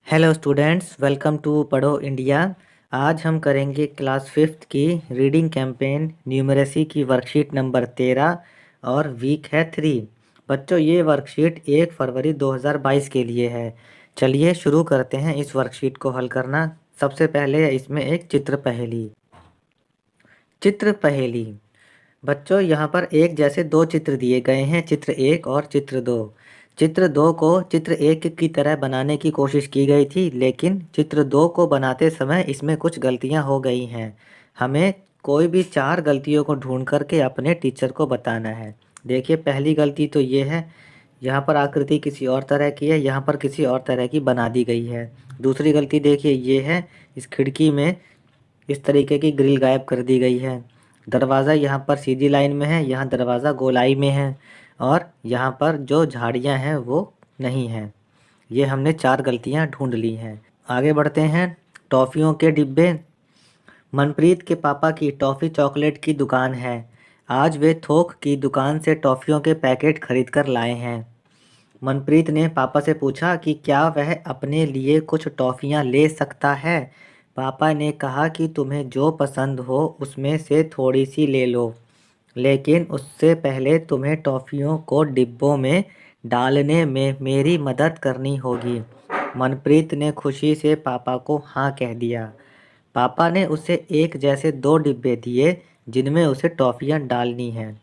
Hello students, welcome to पढ़ो India. आज हम करेंगे क्लास फिफ्थ की रीडिंग कैंपेन न्यूमरेसी की वर्कशीट नंबर 13 और वीक है 3। बच्चों, ये वर्कशीट 1 फरवरी 2022 के लिए है। चलिए शुरू करते हैं इस वर्कशीट को हल करना। सबसे पहले इसमें एक चित्र पहेली। बच्चों, यहाँ पर एक जैसे दो चित्र दिए गए हैं, चित्र एक और चित्र दो। चित्र दो को चित्र एक की तरह बनाने की कोशिश की गई थी, लेकिन चित्र दो को बनाते समय इसमें कुछ गलतियाँ हो गई हैं। हमें कोई भी 4 गलतियों को ढूंढ करके अपने टीचर को बताना है। देखिए, पहली गलती तो ये है, यहाँ पर आकृति किसी और तरह की है, यहाँ पर किसी और तरह की बना दी गई है। दूसरी गलती देखिए ये है, इस खिड़की में इस तरीके की ग्रिल गायब कर दी गई है। दरवाज़ा यहाँ पर सीधी लाइन में है, यहाँ दरवाज़ा गोलाई में है, और यहाँ पर जो झाड़ियाँ हैं वो नहीं हैं। ये हमने 4 गलतियाँ ढूंढ ली हैं। आगे बढ़ते हैं। टॉफ़ियों के डिब्बे। मनप्रीत के पापा की टॉफ़ी चॉकलेट की दुकान है। आज वे थोक की दुकान से टॉफ़ियों के पैकेट खरीद कर लाए हैं। मनप्रीत ने पापा से पूछा कि क्या वह अपने लिए कुछ टॉफ़ियाँ ले सकता है। पापा ने कहा कि तुम्हें जो पसंद हो उसमें से थोड़ी सी ले लो, लेकिन उससे पहले तुम्हें टॉफ़ियों को डिब्बों में डालने में मेरी मदद करनी होगी। मनप्रीत ने खुशी से पापा को हाँ कह दिया। पापा ने उसे एक जैसे 2 डिब्बे दिए जिनमें उसे टॉफ़ियाँ डालनी हैं।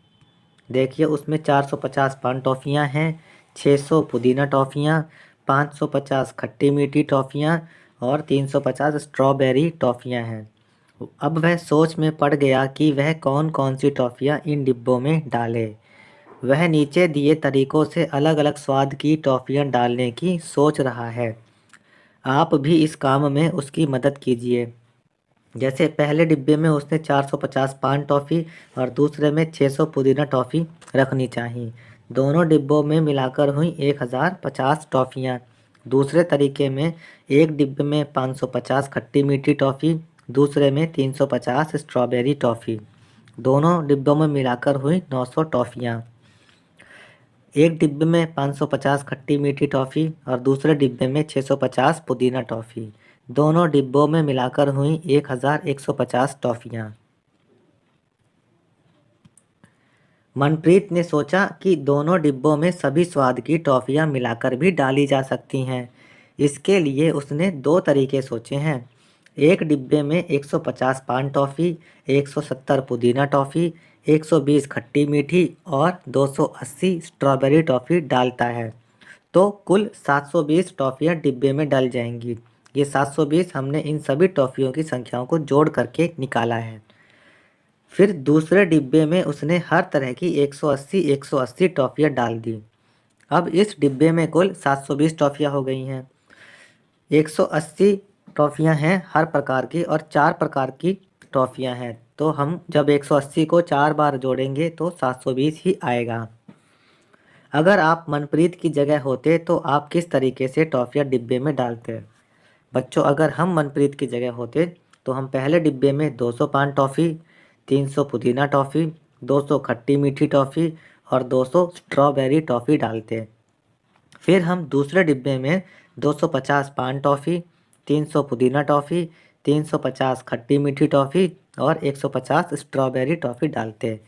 देखिए, उसमें 450 पान टॉफ़ियाँ हैं, 600 पुदीना टॉफ़ियाँ, 550 खट्टी मीठी टॉफ़ियाँ और 350 स्ट्रॉबेरी टॉफ़ियाँ हैं। अब वह सोच में पड़ गया कि वह कौन कौन सी टॉफ़ियाँ इन डिब्बों में डाले। वह नीचे दिए तरीकों से अलग अलग स्वाद की टॉफ़ियाँ डालने की सोच रहा है। आप भी इस काम में उसकी मदद कीजिए। जैसे पहले डिब्बे में उसने 450 पान टॉफ़ी और दूसरे में 600 पुदीना टॉफ़ी रखनी चाहिए। दोनों डिब्बों में मिलाकर हुई 1050 टॉफ़ियाँ। दूसरे तरीके में एक डिब्बे में 550 खट्टी मीठी टॉफ़ी, दूसरे में 350 स्ट्रॉबेरी टॉफ़ी। दोनों डिब्बों में मिलाकर हुई 900 टॉफ़ियाँ। एक डिब्बे में 550 खट्टी मीठी टॉफ़ी और दूसरे डिब्बे में 650 पुदीना टॉफ़ी। दोनों डिब्बों में मिलाकर हुई 1150 टॉफ़ियाँ। मनप्रीत ने सोचा कि दोनों डिब्बों में सभी स्वाद की टॉफ़ियाँ मिलाकर भी डाली जा सकती हैं। इसके लिए उसने 2 तरीके सोचे हैं। एक डिब्बे में 150 पान टॉफ़ी, 170 पुदीना टॉफ़ी, 120 खट्टी मीठी और 280 स्ट्रॉबेरी टॉफ़ी डालता है, तो कुल 720 टॉफ़ियाँ डिब्बे में डल जाएंगी। ये 720 हमने इन सभी टॉफ़ियों की संख्याओं को जोड़ करके निकाला है। फिर दूसरे डिब्बे में उसने हर तरह की 180 टॉफ़ियाँ डाल दी। अब इस डिब्बे में कुल 720 टॉफ़ियाँ हो गई हैं। 180 टॉफ़ियाँ हैं हर प्रकार की और 4 प्रकार की टॉफ़ियाँ हैं, तो हम जब 180 को 4 बार जोड़ेंगे तो 720 ही आएगा। अगर आप मनप्रीत की जगह होते तो आप किस तरीके से टॉफ़ियाँ डिब्बे में डालते? बच्चों, अगर हम मनप्रीत की जगह होते तो हम पहले डिब्बे में 200 पान टॉफ़ी, 300 पुदीना टॉफ़ी, 200 खट्टी मीठी टॉफ़ी और 200 स्ट्रॉबेरी टॉफ़ी डालते। फिर हम दूसरे डिब्बे में 250 पान टॉफ़ी, 300 पुदीना टॉफ़ी, 350 खट्टी मीठी टॉफ़ी और 150 स्ट्रॉबेरी टॉफ़ी डालते।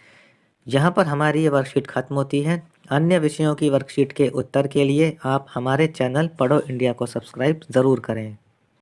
यहाँ पर हमारी ये वर्कशीट ख़त्म होती है। अन्य विषयों की वर्कशीट के उत्तर के लिए आप हमारे चैनल पढ़ो इंडिया को सब्सक्राइब ज़रूर करें।